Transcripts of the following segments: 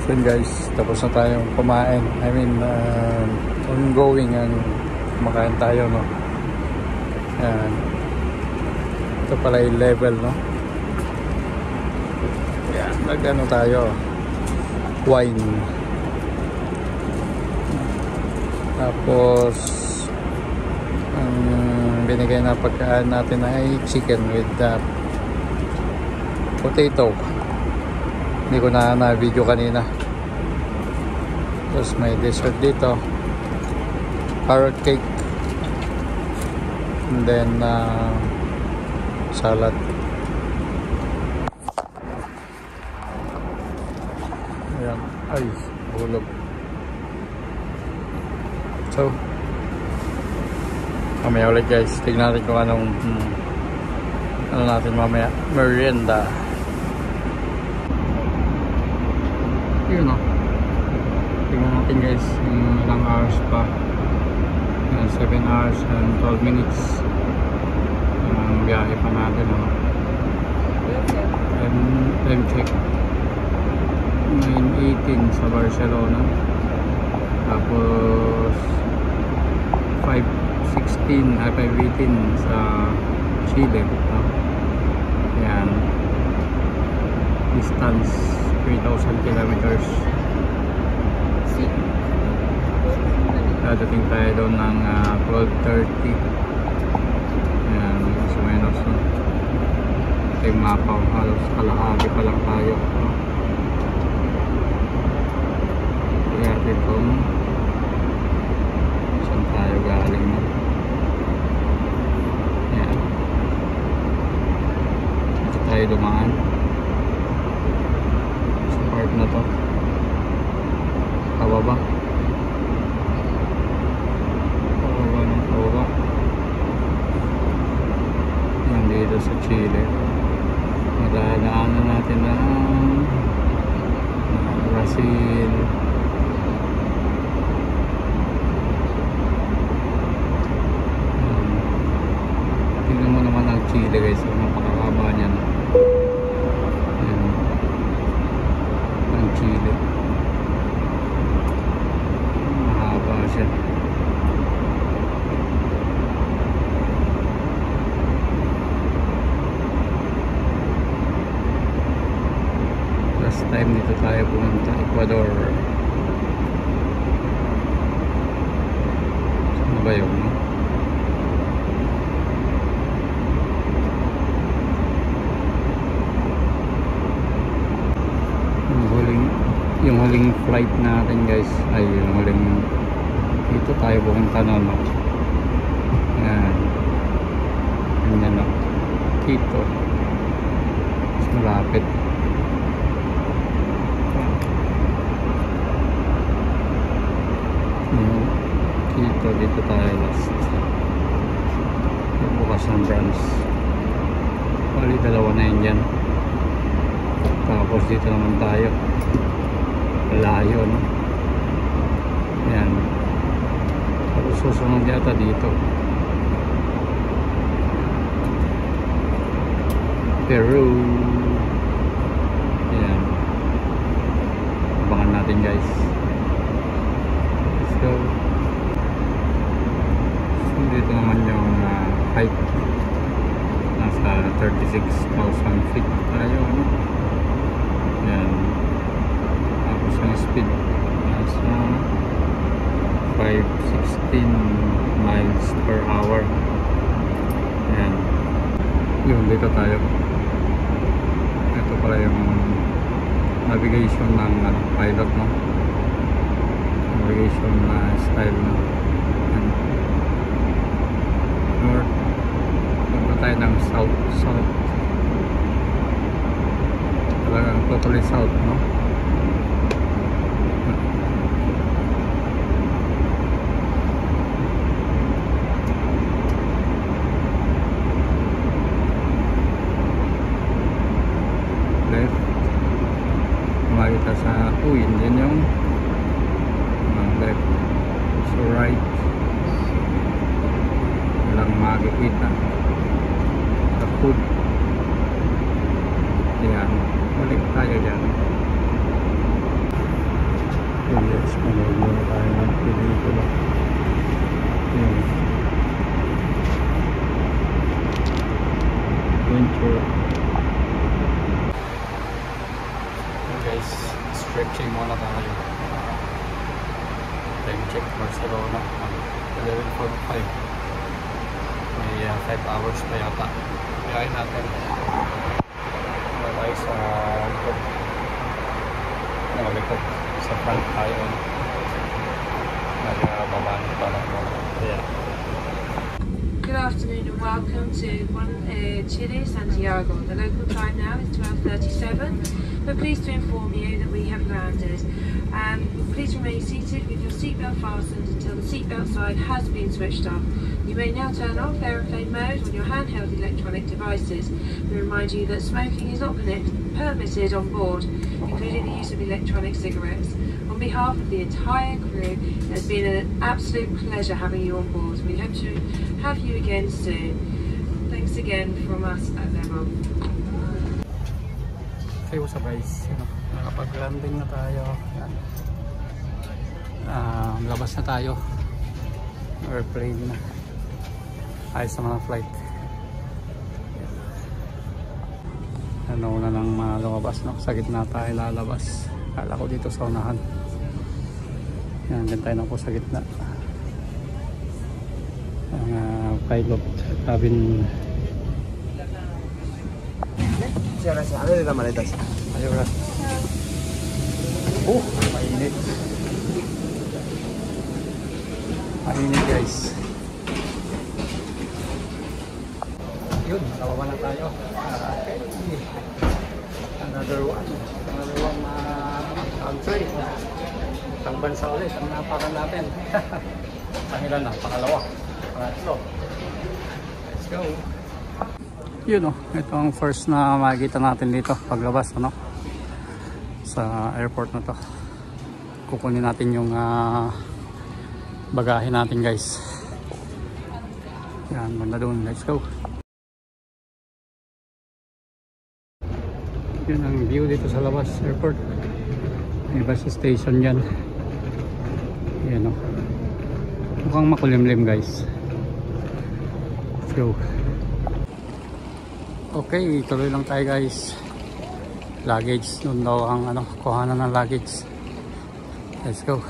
So guys, tapos na tayong kumain. I mean, ongoing ang kumakain tayo, no? Yan. Ito pala yung level, no? Yan, nag-ano tayo? Wine. Tapos ang binigay na pagkaan natin ay chicken with potato. Hindi ko na video kanina. Tapos may dessert dito, carrot cake, and then salad. Ayan. Ay, hulog. So mamaya ulit guys, tignan natin kung anong ano natin mamaya, merienda. Yun, no? Tignan natin guys, ilang hours pa. 7 hours and 12 minutes ang biyahe pa natin, no? Time check 9:18 sa Barcelona, tapos 5:18 sa Chile, no? Yan, distance 3,000 kilometers. Dadating tayo doon ng 12:30. Ayan, so menos, no? Ito yung mapa, halos kalahati pa lang tayo, no? Kaya ito, saan tayo galing, no? Ayan, ito tayo dumaan sa part na to, pababa. Dito sa Chile, madadaanan natin ng Brazil, tingnan mo naman ang Chile guys, napakahaba niya, no? Ayan, ang Chile, mahaba siya. Last time dito tayo pumunta, Ecuador. Saan ba yun, no? Yung huling flight natin guys, ay yung huling dito tayo pumunta, no? Yan, ganyan, no? Quito, mas malapit. Dito tayo last, bukas ng branch. Bali dalawa na yun dyan. Tapos dito naman tayo, layo, no? Ayan, tapos susunod yata dito Peru. Ayan, abangan natin guys. Let's go. Dito naman yung height, nasa 36,000 feet tayo, no? Yan, tapos yung speed nasa 516 miles per hour. Yan, yun, dito tayo. Ito pala yung navigation ng pilot, no? Navigation style, no? North, punta tayo ng south, talagang totally south, no? Left, makita sa yun yung left. So right, walang makikita sa food. Ayan, balik tayo dyan. Yes, mag-review na tayo ng pelikula. Yun. Adventure. Okay guys, stretching muna tayo. Time check, Barcelona. 11:45. May 5 hours pa yata. Kaya natin. Tayo sa likod. Likod. Sa front tayo. Nagbaba na pala. Yeah. Good afternoon and welcome to Chile, Santiago. The local time now is 12:37. We're pleased to inform you that we have landed. Please remain seated with your seatbelt fastened until the seatbelt sign has been switched off. You may now turn off aeroplane mode on your handheld electronic devices. We remind you that smoking is not permitted on board, including the use of electronic cigarettes. On behalf of the entire crew, it has been an absolute pleasure having you on board. We hope to have you again soon. Thanks again from us at Level. Okay, what's up guys? Nakapag-landing na tayo. Yan. Labas na tayo. Airplane na. Ayos sa mga flight. Ano na lang lumabas, no? Sa gitna tayo lalabas. Kala ko dito sa unahan. Yan, dyan tayo na po sa gitna. Pilot cabin. Muchas gracias. A ver las maletas. Ayun na. Mainit. Mainit guys. Yun, nakawa na tayo. Okay. Another one country. Isang bansa ulit ang napakan natin. Pangilan na, pangalawa, pangatlo. Let's go. Yun o, ito ang first na makikita natin dito paglabas, ano, sa airport na to. Kukunin natin yung bagahe natin guys. Yan, banda doon. Let's go. Yun ang view dito sa labas airport. May bus station yan. Yan o, mukhang makulimlim guys. Let's go. Okay, tuloy lang tayo guys. Luggage, doon daw ang kuhanan ng luggage. Let's go.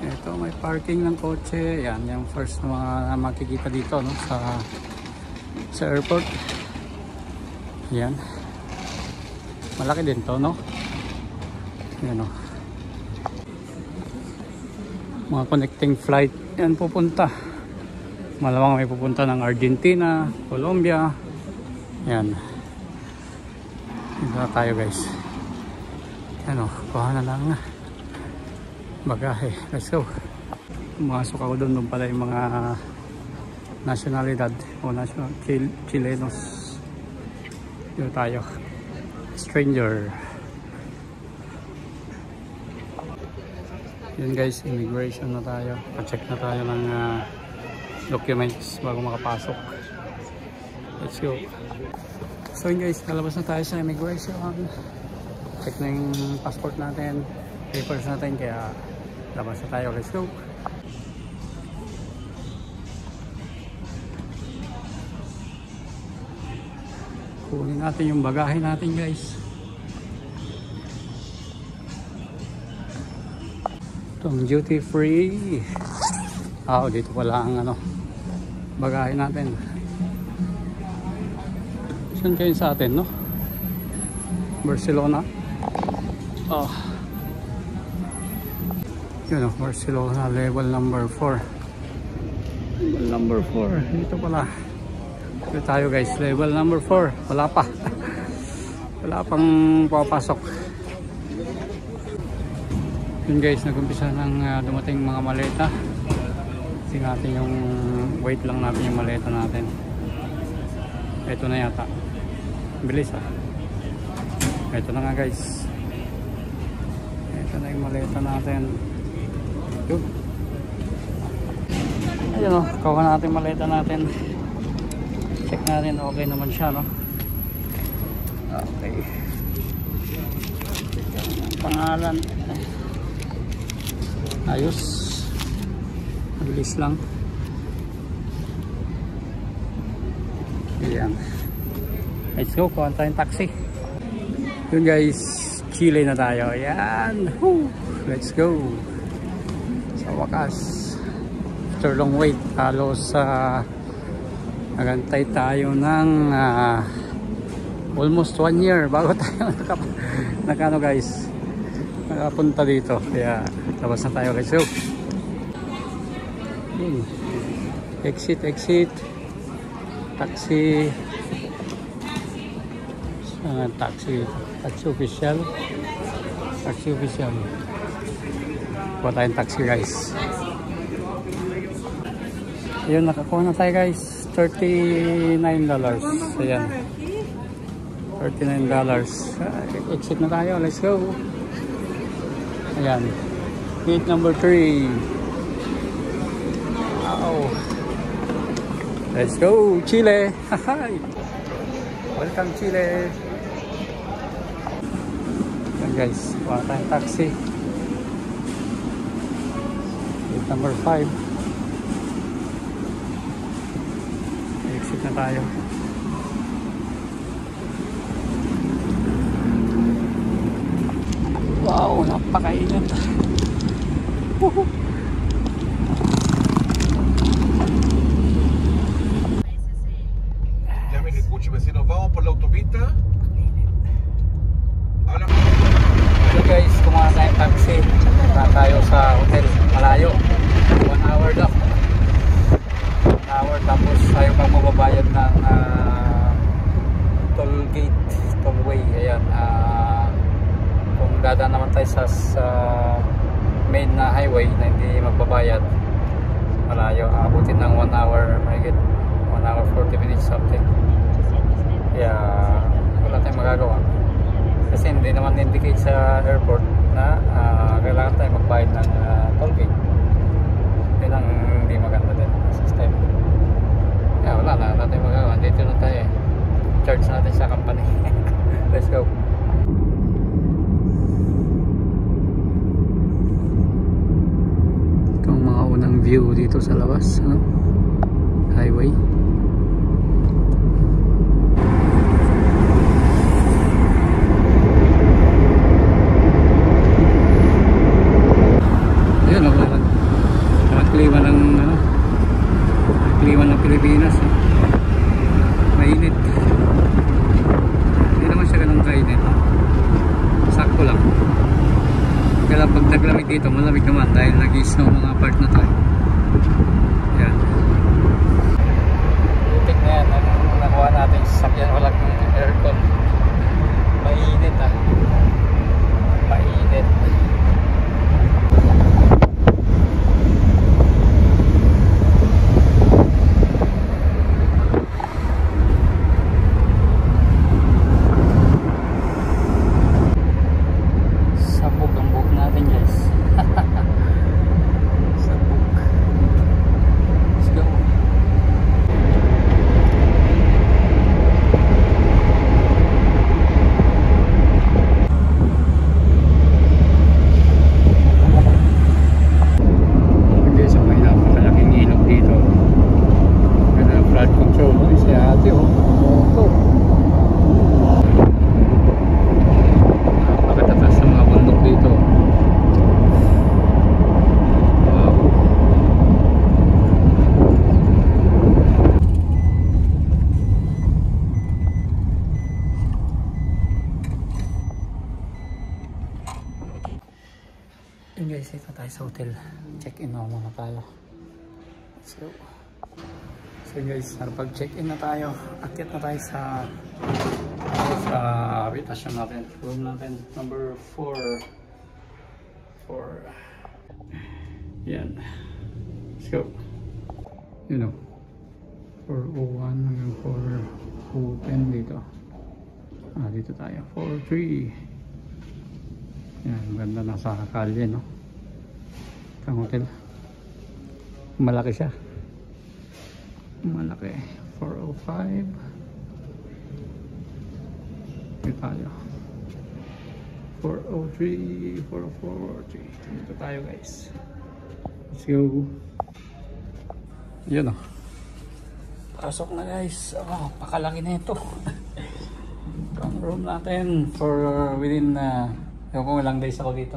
Ito, may parking ng kotse. Yan, yung first na mga makikita dito, no, sa airport. Yan. Malaki din to, no? Yan o. Mga connecting flight. Yan pupunta. Malamang may pupunta ng Argentina, Colombia. Yan. Ito na tayo guys. Ano, kuha na lang bagahe. Let's go. Pumasok ako doon pala yung mga nationalidad o national Chilenos. Dito tayo. Stranger. Yun guys, immigration na tayo. Pa-check na tayo ng documents bago makapasok. Let's go. So yun guys, kalabas na tayo sa immigration. Check na yung passport natin, papers natin, kaya labas na tayo. Let's go. Kunin natin yung bagahe natin guys. Itong duty free. Dito pala ang bagahe natin. Saan kayo sa atin, no? Barcelona. Yun o, Barcelona level number 4. Level number 4. Dito pala. Dito tayo guys, level number 4. Wala pa. Wala pang papasok. Yun guys, nag-umpisa ng dumating mga maleta. Tingnan natin yung wait lang natin yung maleta natin. Ito na yata. Bilis Ito na nga guys. Ito na yung maleta natin. Yun. Ayun o, kuha natin maleta natin. Check natin, okay naman siya, no? Okay. pangalan. Ayos. Mabilis lang. Ayan. Let's go, kuha tayong taxi. Yun guys, Chile na tayo. Ayan. Woo! Let's go. Sa wakas. After long wait, halos nagantay tayo ng almost 1 year bago tayo nakano guys, nakapunta dito. Kaya labas na tayo guys. So, exit taxi official kuha tayong taxi guys. Ayun, nakakuha na tayo guys, $39. Ayan, $39. Exit na tayo, let's go. Ayan, gate number 3. Wow, let's go Chile. Welcome Chile. Ayan guys, kuha tayong taxi, gate number 5. Exit na tayo. Wow, napakainit. Ya me escucho, vecino, vamos por la autopista. Habla. So guys, kumuha tayong taxi. Punta tayo sa hotel. Malayo. 1 hour daw. 1 hour, tapos tayo pang mababayad ng toll gate, tollway. Ayan. Kung dadaan naman tayo sa main na highway na hindi magbabayad, malayo. Abutin ng 1 hour, mahigit 1 hour 40 minutes something. Kaya wala tayong magagawa. Kasi hindi naman indicate sa airport na kailangan tayo magbayad ng toll gate. Yun ang hindi maganda din system. Kaya wala na natin magagawa. Dito na tayo. Charge natin sa company. Let's go. Itong mga unang view dito sa labas, ano? Highway. Ayun, klima ng klima ng Pilipinas. Mainit. Hindi naman siya ganun kainit. Sakto lang. Kaya pag naglamig dito, malamig naman dahil nag-i-snow mga part na to. Yan. Butik na yan. Nakuha natin sa sakyan, walang aircon. Mainit mainit. Yun guys, ito tayo sa hotel. Check-in na muna tayo. Let's go. So guys, napag-check-in na tayo. Akyat na tayo sa habitation natin. Room natin, number 4. Yan. Let's go. You know, 401 hanggang 410 dito. Dito tayo. 43. Yan, ganda, nasa kalye, no? Itang hotel. Malaki siya. Malaki. 405. Dito tayo. 403, 440. Dito tayo guys. Let's go. Yun o. Pasok na guys. Oh, pakalaki na ito. Ang room natin for within ewan ko ilang days ako dito.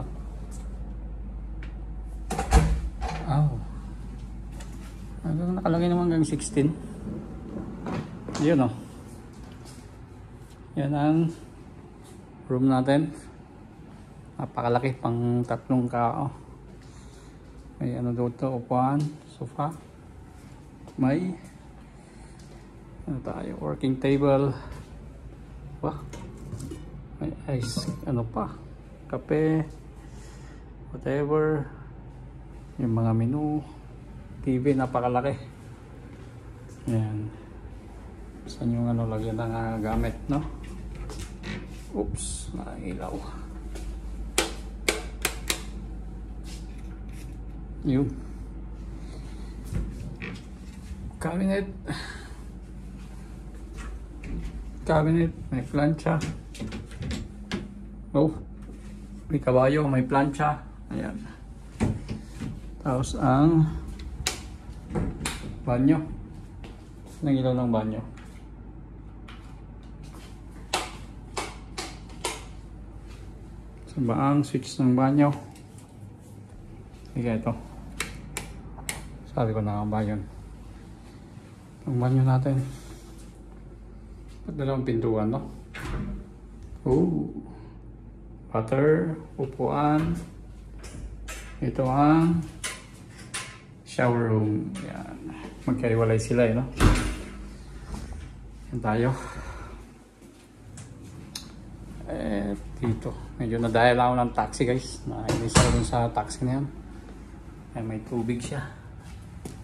Oh. Nakalagay naman hanggang 16. Yun o. Yan ang room natin. Napakalaki, pang 3 kao. May ano dito, upuan, sofa. May ano tayo, working table. Wah. May ice, ano pa, kape, whatever. Yung mga menu, TV, napakalaki. Yan. Saan yung ano, lagyan ng gamit, no? Oops, nailaw. Yun. Cabinet. Cabinet, may plancha. Oh, may kabayo, may plancha. Ayan. Tapos ang banyo. Nang ilaw ng banyo. Saan ba ang switch ng banyo? Sige, ito. Sabi ko na nga ba yun. Ang banyo natin. At dalawang pintuan, no? Oh. Water, upuan. Ito ang shower room. Yan. Magkariwalay sila, no? Yan tayo. Dito. Medyo nadahil ako ng taxi, guys. Nainis ako dun sa taxi na yan. Ay, may tubig siya.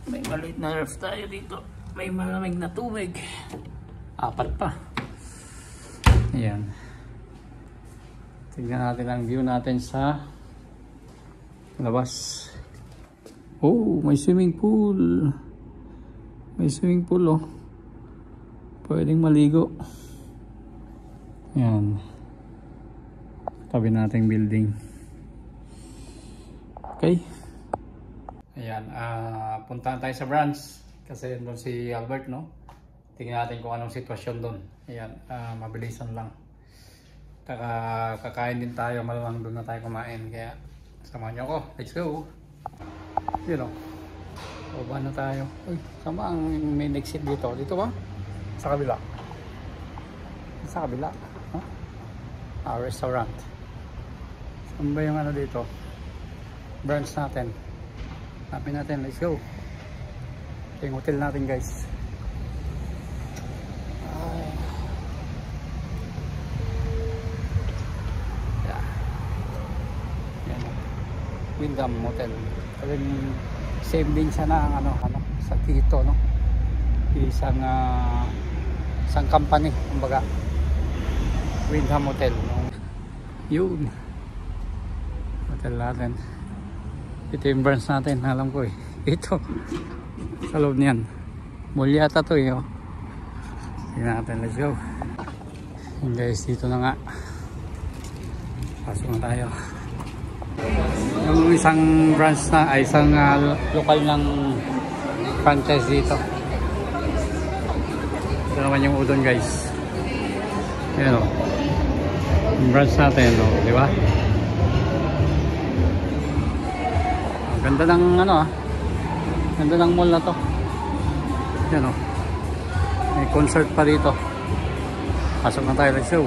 May maliit na ref tayo dito. May malamig na tubig. 4 pa. Ayan. Tignan natin ang view natin sa labas. Oh, may swimming pool. May swimming pool, oh. Pwedeng maligo. Ayan. Tabi nating building. Okay. Ayan, puntahan tayo sa branch kasi doon si Albert, no? Tingnan natin kung anong sitwasyon doon. Ayan, mabilisan lang. Kakain din tayo, malamang doon na tayo kumain. Kaya samahan nyo ako. Let's go! Yun o. Baba na tayo. Uy, sama ang main exit dito. Dito ba? Sa kabila. Sa kabila. Huh? Restaurant. Saan ba yung ano dito? Branch natin. Hanapin natin, let's go. Ito yung hotel natin, guys. Yeah. Yan. Wyndham Hotel. Same din siya na ano, sa Tito, no? Isang company, kumbaga. Wyndham Hotel, no? Yun. Hotel natin. Ito yung branch natin, alam ko eh. Ito. Sa loob niyan. Mall yata to eh. Oh. Tingnan natin, let's go. And guys, dito na nga. Pasok na tayo. Yung isang branch na, ay isang lokal ng franchise dito. Ito naman yung udon, guys. Ayan o. Yung branch natin, o. Di ba? Ganda ng ano ganda ng mall na to. Yan o. May concert pa dito. Pasok na tayo, let's go.